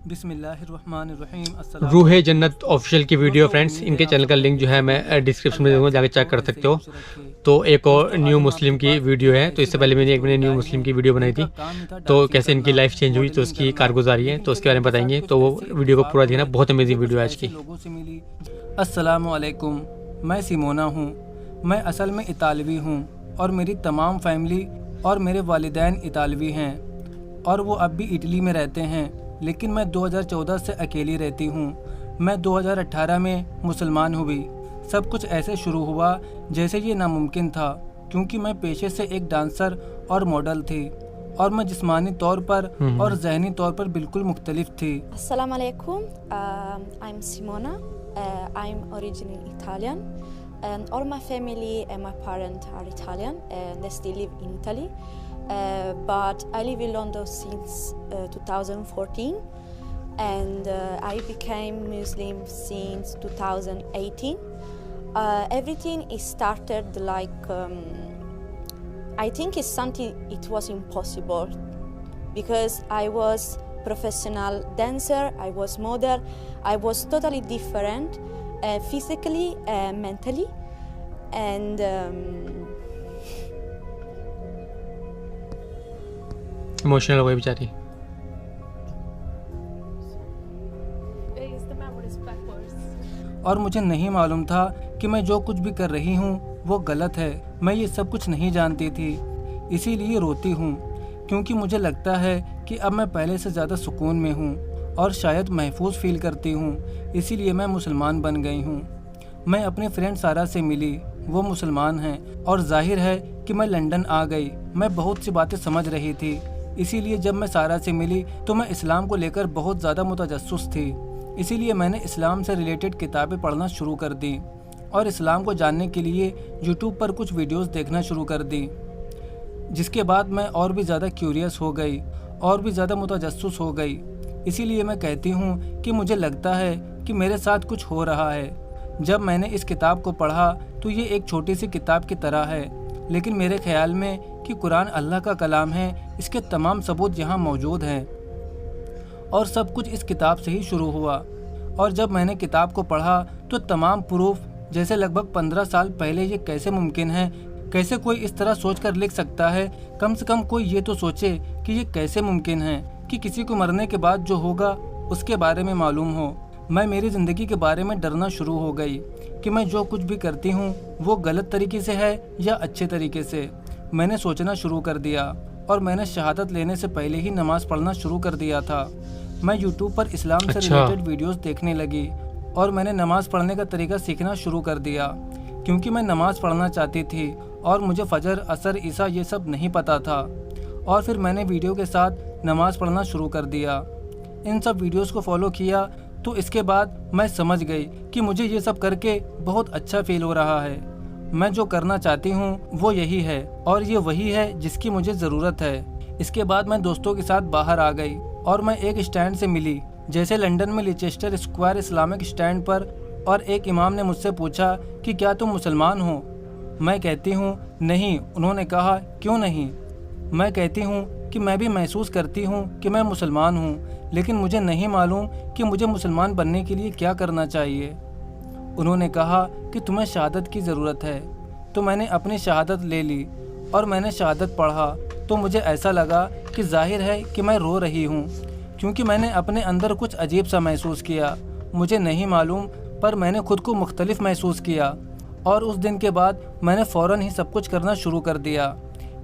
बिस्मिल्लाहिर्रहमानिर्रहीम। रूह जन्नत ऑफिशियल की वीडियो फ्रेंड्स, इनके चैनल का लिंक जो है मैं डिस्क्रिप्शन में दूंगा, जाके चेक कर सकते हो। तो एक और न्यू मुस्लिम की वीडियो है, तो इससे पहले मैंने न्यू मुस्लिम की वीडियो बनाई थी, तो कैसे इनकी लाइफ चेंज हुई, तो उसकी कारगुजारी है, तो उसके बारे में बताएंगे। तो वो वीडियो को पूरा देखना, बहुत अमेजिंग वीडियो है आज की। अस्सलामु अलैकुम, मैं सिमोना हूँ। मैं असल में इतालवी हूँ और मेरी तमाम फैमिली और मेरे वालिदैन इतालवी हैं और वो अब भी इटली में रहते हैं, लेकिन मैं 2014 से अकेली रहती हूँ। मैं 2018 में मुसलमान हुई। सब कुछ ऐसे शुरू हुआ जैसे ये नामुमकिन था, क्योंकि मैं पेशे से एक डांसर और मॉडल थी और मैं जिस्मानी तौर पर और जहनी तौर पर बिल्कुल मुख्तलिफ थी। Assalamu alaikum. I'm Simona. I'm originally Italian, and all my family and my parents are Italian, and they still live in Italy. But I live in London since 2014, and I became Muslim since 2018. Everything is started like I think it's something it was impossible because I was professional dancer, I was model, I was totally different physically, mentally, and emotional हो गई बेचारी। और मुझे नहीं मालूम था कि मैं जो कुछ भी कर रही हूँ वो गलत है। मैं ये सब कुछ नहीं जानती थी, इसीलिए रोती हूँ, क्योंकि मुझे लगता है कि अब मैं पहले से ज़्यादा सुकून में हूँ और शायद महफूज फील करती हूँ, इसीलिए मैं मुसलमान बन गई हूँ। मैं अपनी फ्रेंड सारा से मिली, वो मुसलमान हैं और जाहिर है कि मैं लंदन आ गई। मैं बहुत सी बातें समझ रही थी, इसीलिए जब मैं सारा से मिली तो मैं इस्लाम को लेकर बहुत ज़्यादा मुतजस्सिस थी। इसीलिए मैंने इस्लाम से रिलेटेड किताबें पढ़ना शुरू कर दी और इस्लाम को जानने के लिए यूट्यूब पर कुछ वीडियोस देखना शुरू कर दी, जिसके बाद मैं और भी ज़्यादा क्यूरियस हो गई और भी ज़्यादा मुतजस्सिस हो गई। इसीलिए मैं कहती हूँ कि मुझे लगता है कि मेरे साथ कुछ हो रहा है। जब मैंने इस किताब को पढ़ा तो ये एक छोटी सी किताब की तरह है, लेकिन मेरे ख्याल में कि कुरान अल्लाह का कलाम है, इसके तमाम सबूत यहाँ मौजूद हैं और सब कुछ इस किताब से ही शुरू हुआ। और जब मैंने किताब को पढ़ा तो तमाम प्रूफ, जैसे लगभग 15 साल पहले ये कैसे मुमकिन है, कैसे कोई इस तरह सोचकर लिख सकता है। कम से कम कोई ये तो सोचे कि ये कैसे मुमकिन है कि किसी को मरने के बाद जो होगा उसके बारे में मालूम हो। मैं मेरी ज़िंदगी के बारे में डरना शुरू हो गई कि मैं जो कुछ भी करती हूँ वो गलत तरीके से है या अच्छे तरीके से। मैंने सोचना शुरू कर दिया और मैंने शहादत लेने से पहले ही नमाज़ पढ़ना शुरू कर दिया था। मैं यूट्यूब पर इस्लाम से रिलेटेड वीडियोस देखने लगी और मैंने नमाज़ पढ़ने का तरीका सीखना शुरू कर दिया, क्योंकि मैं नमाज़ पढ़ना चाहती थी और मुझे फजर, असर, ईसा ये सब नहीं पता था। और फिर मैंने वीडियो के साथ नमाज़ पढ़ना शुरू कर दिया, इन सब वीडियोस को फॉलो किया। तो इसके बाद मैं समझ गई कि मुझे ये सब करके बहुत अच्छा फील हो रहा है। मैं जो करना चाहती हूँ वो यही है और ये वही है जिसकी मुझे ज़रूरत है। इसके बाद मैं दोस्तों के साथ बाहर आ गई और मैं एक स्टैंड से मिली, जैसे लंदन में लिचेस्टर स्क्वायर इस्लामिक स्टैंड पर, और एक इमाम ने मुझसे पूछा कि क्या तुम मुसलमान हो। मैं कहती हूँ नहीं। उन्होंने कहा क्यों नहीं। मैं कहती हूँ कि मैं भी महसूस करती हूँ कि मैं मुसलमान हूँ, लेकिन मुझे नहीं मालूम कि मुझे मुसलमान बनने के लिए क्या करना चाहिए। उन्होंने कहा कि तुम्हें शहादत की ज़रूरत है। तो मैंने अपनी शहादत ले ली और मैंने शहादत पढ़ा तो मुझे ऐसा लगा कि जाहिर है कि मैं रो रही हूँ, क्योंकि मैंने अपने अंदर कुछ अजीब सा महसूस किया। मुझे नहीं मालूम, पर मैंने खुद को मुख्तलिफ महसूस किया और उस दिन के बाद मैंने फ़ौरन ही सब कुछ करना शुरू कर दिया।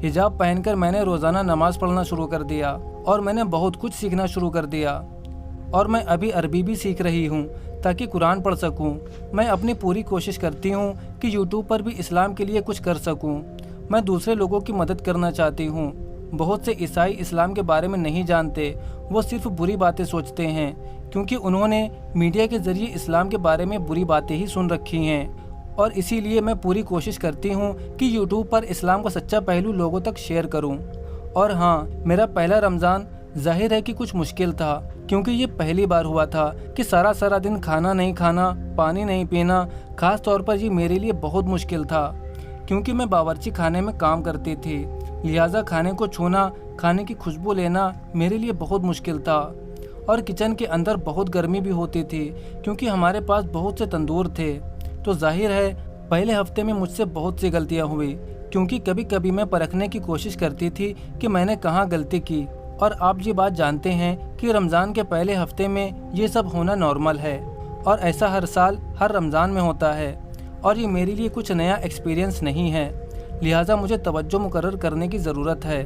हिजाब पहनकर मैंने रोज़ाना नमाज़ पढ़ना शुरू कर दिया और मैंने बहुत कुछ सीखना शुरू कर दिया। और मैं अभी अरबी भी सीख रही हूँ ताकि कुरान पढ़ सकूँ। मैं अपनी पूरी कोशिश करती हूँ कि यूट्यूब पर भी इस्लाम के लिए कुछ कर सकूँ। मैं दूसरे लोगों की मदद करना चाहती हूँ। बहुत से ईसाई इस्लाम के बारे में नहीं जानते, वो सिर्फ बुरी बातें सोचते हैं, क्योंकि उन्होंने मीडिया के ज़रिए इस्लाम के बारे में बुरी बातें ही सुन रखी हैं। और इसीलिए मैं पूरी कोशिश करती हूँ कि यूट्यूब पर इस्लाम का सच्चा पहलू लोगों तक शेयर करूँ। और हाँ, मेरा पहला रमज़ान जाहिर है कि कुछ मुश्किल था, क्योंकि ये पहली बार हुआ था कि सारा दिन खाना नहीं खाना, पानी नहीं पीना। ख़ास तौर पर ये मेरे लिए बहुत मुश्किल था, क्योंकि मैं बावर्ची खाने में काम करती थी, लिहाजा खाने को छूना, खाने की खुशबू लेना मेरे लिए बहुत मुश्किल था। और किचन के अंदर बहुत गर्मी भी होती थी क्योंकि हमारे पास बहुत से तंदूर थे। तो जाहिर है पहले हफ्ते में मुझसे बहुत सी गलतियां हुई, क्योंकि कभी कभी मैं परखने की कोशिश करती थी कि मैंने कहाँ गलती की। और आप ये बात जानते हैं कि रमज़ान के पहले हफ्ते में ये सब होना नॉर्मल है और ऐसा हर साल हर रमज़ान में होता है और ये मेरे लिए कुछ नया एक्सपीरियंस नहीं है, लिहाजा मुझे तवज्जो मुकर्रर करने की ज़रूरत है।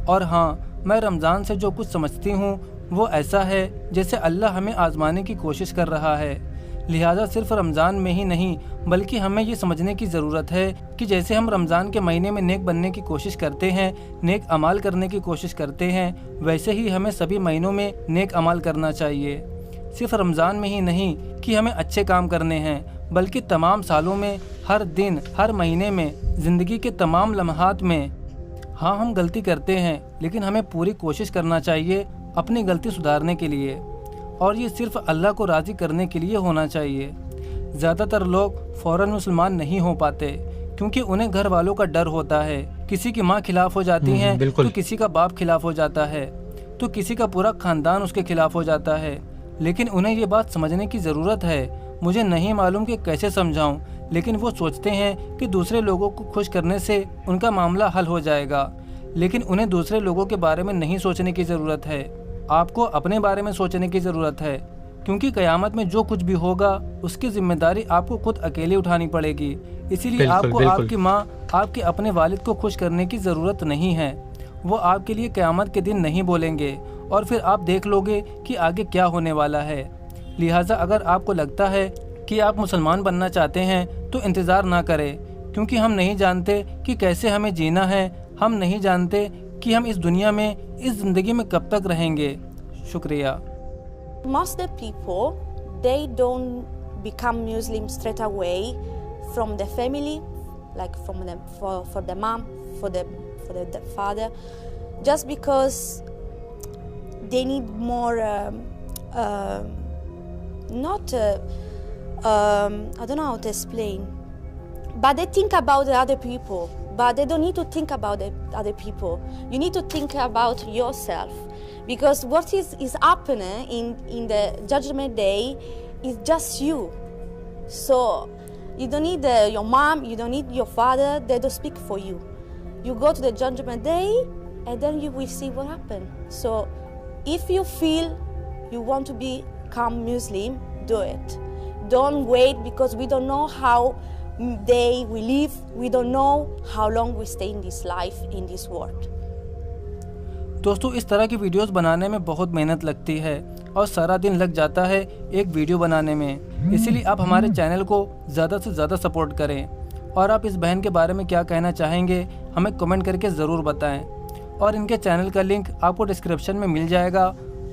और हाँ, मैं रमज़ान से जो कुछ समझती हूँ वो ऐसा है जैसे अल्लाह हमें आजमाने की कोशिश कर रहा है, लिहाजा सिर्फ रमज़ान में ही नहीं बल्कि हमें ये समझने की ज़रूरत है कि जैसे हम रमज़ान के महीने में नेक बनने की कोशिश करते हैं, नेक अमाल करने की कोशिश करते हैं, वैसे ही हमें सभी महीनों में नेक अमाल करना चाहिए। सिर्फ रमज़ान में ही नहीं कि हमें अच्छे काम करने हैं, बल्कि तमाम सालों में, हर दिन, हर महीने में, ज़िंदगी के तमाम लम्हात में। हाँ, हम गलती करते हैं लेकिन हमें पूरी कोशिश करना चाहिए अपनी गलती सुधारने के लिए, और ये सिर्फ अल्लाह को राज़ी करने के लिए होना चाहिए। ज़्यादातर लोग फ़ौरन मुसलमान नहीं हो पाते क्योंकि उन्हें घर वालों का डर होता है। किसी की माँ खिलाफ हो जाती है तो किसी का बाप खिलाफ हो जाता है, तो किसी का पूरा ख़ानदान उसके खिलाफ हो जाता है। लेकिन उन्हें ये बात समझने की ज़रूरत है। मुझे नहीं मालूम कि कैसे समझाऊं, लेकिन वो सोचते हैं कि दूसरे लोगों को खुश करने से उनका मामला हल हो जाएगा, लेकिन उन्हें दूसरे लोगों के बारे में नहीं सोचने की ज़रूरत है। आपको अपने बारे में सोचने की ज़रूरत है, क्योंकि क़यामत में जो कुछ भी होगा उसकी जिम्मेदारी आपको खुद अकेले उठानी पड़ेगी। इसीलिए आपको आपकी माँ, आपके अपने वालिद को खुश करने की ज़रूरत नहीं है। वो आपके लिए क़यामत के दिन नहीं बोलेंगे और फिर आप देख लोगे कि आगे क्या होने वाला है। लिहाजा अगर आपको लगता है कि आप मुसलमान बनना चाहते हैं तो इंतज़ार ना करें, क्योंकि हम नहीं जानते कि कैसे हमें जीना है। हम नहीं जानते कि हम इस दुनिया में, इस ज़िंदगी में कब तक रहेंगे। शुक्रिया। Most of the people, they don't become Muslim straight away from the family, like from the for the mom, for the father, just because they need more not I don't know how to explain, but they think about the other people, but they don't need to think about the other people. You need to think about yourself, because what is happening in the judgment day is just you. So you don't need your mom, you don't need your father, they don't speak for you. You go to the judgment day and then you will see what happened. So if you feel you want to become Muslim, do it. Don't wait, because we don't know how day we live, we don't know how long we stay in this life, in this world. दोस्तों, इस तरह की videos बनाने में बहुत मेहनत लगती है और सारा दिन लग जाता है एक वीडियो बनाने में। इसीलिए आप हमारे चैनल को ज़्यादा से ज़्यादा सपोर्ट करें। और आप इस बहन के बारे में क्या कहना चाहेंगे हमें कमेंट करके ज़रूर बताएं। और इनके चैनल का लिंक आपको डिस्क्रिप्शन में मिल जाएगा,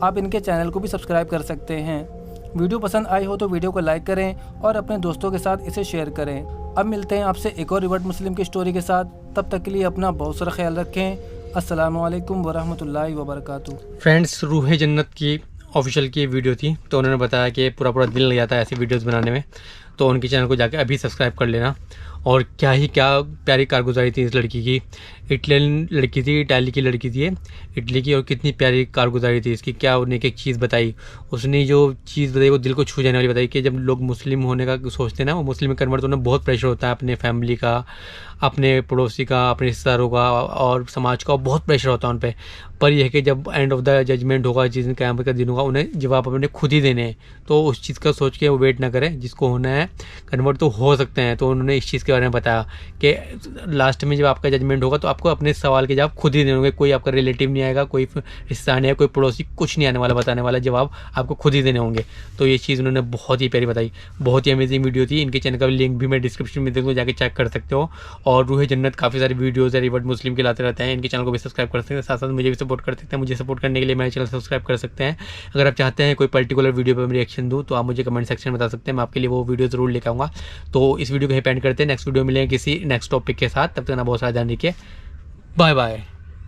आप इनके चैनल को भी सब्सक्राइब कर सकते हैं। वीडियो पसंद आई हो तो वीडियो को लाइक करें और अपने दोस्तों के साथ इसे शेयर करें। अब मिलते हैं आपसे एक और रिवर्ट मुस्लिम की स्टोरी के साथ। तब तक के लिए अपना बहुत सारा ख्याल रखें। अस्सलामु अलैकुम वरहमतुल्लाहि वबरकातुहू। फ्रेंड्स, रूह जन्नत की ऑफिशियल की वीडियो थी, तो उन्होंने बताया कि पूरा दिन लग जाता है ऐसी वीडियोस बनाने में, तो उनके चैनल को जाके अभी सब्सक्राइब कर लेना। और क्या प्यारी कारगुजारी थी इस लड़की की। इटलियन लड़की थी, इटाली की लड़की थी इटली की, और कितनी प्यारी कारगुजारी थी इसकी। क्या उन्हें एक चीज़ बताई, उसने जो चीज़ बताई वो दिल को छू जाने वाली बताई कि जब लोग मुस्लिम होने का सोचते हैं ना, वो मुस्लिम में कन्वर्ट होने में बहुत प्रेशर होता है, अपने फैमिली का, अपने पड़ोसी का, अपने रिश्तेदारों का और समाज का, बहुत प्रेशर होता है उन पर। पर यह है कि जब एंड ऑफ द जजमेंट होगा, जिस दिन क़यामत का दिन होगा, उन्हें जवाब अपने खुद ही देने हैं। तो उस चीज़ का सोच के वो वेट ना करें, जिसको होना है कन्वर्ट तो हो सकते हैं। तो उन्होंने इस चीज़ के बारे में बताया कि लास्ट में जब आपका जजमेंट होगा तो आपको अपने सवाल के जवाब खुद ही देने होंगे। कोई आपका रिलेटिव नहीं आएगा, कोई रिश्तेदार नहीं है, कोई पड़ोसी कुछ नहीं आने वाला बताने वाला, जवाब आपको खुद ही देने होंगे। तो ये चीज़ उन्होंने बहुत ही प्यारी बताई, बहुत ही अमेजिंग वीडियो थी। इनके चैनल का लिंक भी मैं डिस्क्रिप्शन में दूँगा, जाके चेक कर सकते हो। और रूह जन्नत काफ़ी सारी वीडियोज़ है रिवर्ट मुस्लिम के लाते रहते हैं, इनके चैनल को भी सब्सक्राइब कर सकते हैं, साथ साथ मुझे भी सपोर्ट कर सकते हैं। मुझे सपोर्ट करने के लिए मेरे चैनल सब्सक्राइब कर सकते हैं। अगर आप चाहते हैं कोई पर्टिकुलर वीडियो पर मैं रिएक्शन दूँ तो आप मुझे कमेंट सेक्शन में बता सकते हैं, मैं आपके लिए वो वीडियो ज़रूर लेकर आऊँगा। तो इस वीडियो को यहीं पे एंड करते हैं, नेक्स्ट वीडियो मिलेंगे किसी नेक्स्ट टॉपिक के साथ। तब तक ना बहुत सारा ध्यान रखिए। Bye bye.